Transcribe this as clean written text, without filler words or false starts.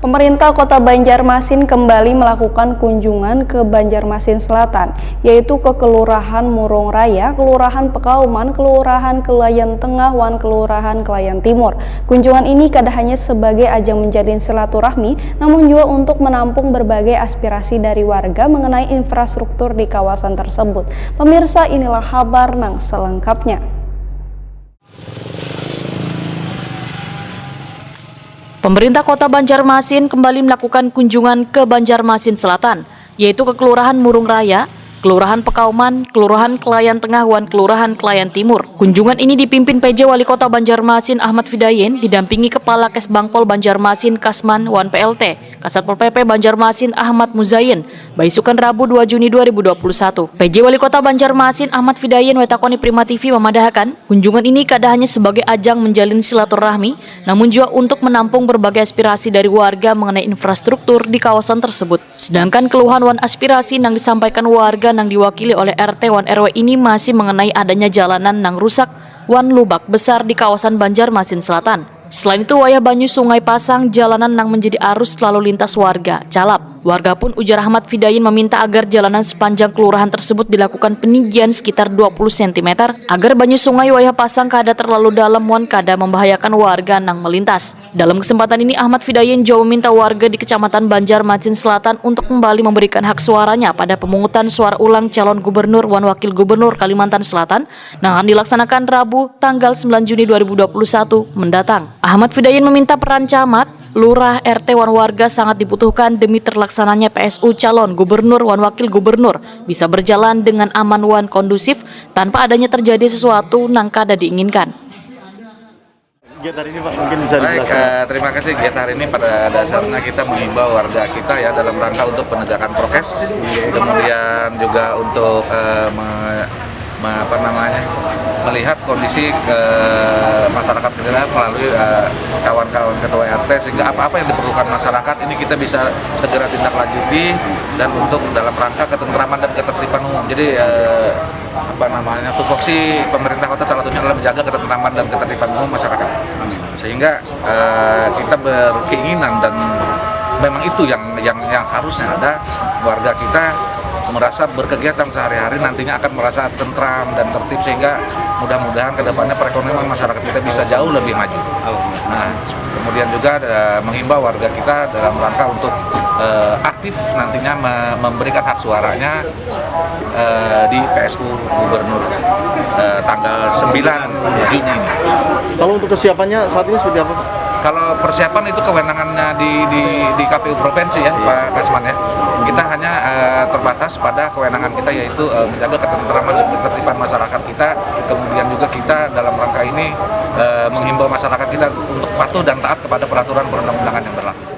Pemerintah Kota Banjarmasin kembali melakukan kunjungan ke Banjarmasin Selatan, yaitu ke Kelurahan Murung Raya, Kelurahan Pekauman, Kelurahan Kelayan Tengah, dan Kelurahan Kelayan Timur. Kunjungan ini tidak hanya sebagai ajang menjalin silaturahmi, namun juga untuk menampung berbagai aspirasi dari warga mengenai infrastruktur di kawasan tersebut. Pemirsa, inilah kabar nang selengkapnya. Pemerintah Kota Banjarmasin kembali melakukan kunjungan ke Banjarmasin Selatan, yaitu ke Kelurahan Murung Raya, Kelurahan Pekauman, Kelurahan Kelayan Tengah, dan Kelurahan Kelayan Timur. Kunjungan ini dipimpin PJ Wali Kota Banjarmasin Ahmad Fidayin, didampingi Kepala Kesbangpol Banjarmasin Kasman wan PLT, Kasatpol PP Banjarmasin Ahmad Muzayin, Baisukan Rabu 2 Juni 2021. PJ Wali Kota Banjarmasin Ahmad Fidayin wetakoni Prima TV memadahkan, kunjungan ini kada hanya sebagai ajang menjalin silaturahmi, namun juga untuk menampung berbagai aspirasi dari warga mengenai infrastruktur di kawasan tersebut. Sedangkan keluhan wan aspirasi yang disampaikan warga yang diwakili oleh RT wan RW ini masih mengenai adanya jalanan yang rusak wan lubak besar di kawasan Banjarmasin Selatan. Selain itu, wayah banyu Sungai Pasang jalanan yang menjadi arus lalu lintas warga calap. Warga pun ujar Ahmad Fidayin meminta agar jalanan sepanjang kelurahan tersebut dilakukan peninggian sekitar 20 cm agar banyu sungai wayah pasang kada terlalu dalam wan kada membahayakan warga nang melintas. Dalam kesempatan ini Ahmad Fidayin juga meminta warga di Kecamatan Banjarmasin Selatan untuk kembali memberikan hak suaranya pada pemungutan suara ulang calon gubernur dan wakil gubernur Kalimantan Selatan yang akan dilaksanakan Rabu tanggal 9 Juni 2021 mendatang. Ahmad Fidayin meminta peran camat, lurah, RT, wan warga sangat dibutuhkan demi terlaksananya PSU calon gubernur wan wakil gubernur bisa berjalan dengan aman wan kondusif tanpa adanya terjadi sesuatu nang kada diinginkan. Hari ini Pak, mungkin bisa Baik, terima kasih. Kegiatan hari ini pada dasarnya kita mengimbau warga kita ya dalam rangka untuk penegakan prokes, kemudian juga untuk melihat kondisi masyarakat kita melalui kawan-kawan ketua RT, sehingga apa-apa yang diperlukan masyarakat ini kita bisa segera tindak lanjuti dan untuk dalam rangka ketentraman dan ketertiban umum. Jadi tupoksi pemerintah kota salah satunya adalah menjaga ketentraman dan ketertiban umum masyarakat, sehingga kita berkeinginan dan memang itu yang harusnya ada, warga kita merasa berkegiatan sehari-hari nantinya akan merasa tentram dan tertib, sehingga mudah-mudahan kedepannya perekonomian masyarakat kita bisa jauh lebih maju. Nah, kemudian juga mengimbau warga kita dalam rangka untuk aktif nantinya memberikan hak suaranya di PSU Gubernur tanggal 9 Juni ini. Kalau untuk kesiapannya saat ini seperti apa Pak? Kalau persiapan itu kewenangannya di KPU Provinsi ya Pak Kasman ya. Kita hanya terbatas pada kewenangan kita, yaitu menjaga ketentraman dan ketertiban masyarakat kita. Kemudian juga kita dalam rangka ini menghimbau masyarakat kita untuk patuh dan taat kepada peraturan perundang-undangan yang berlaku.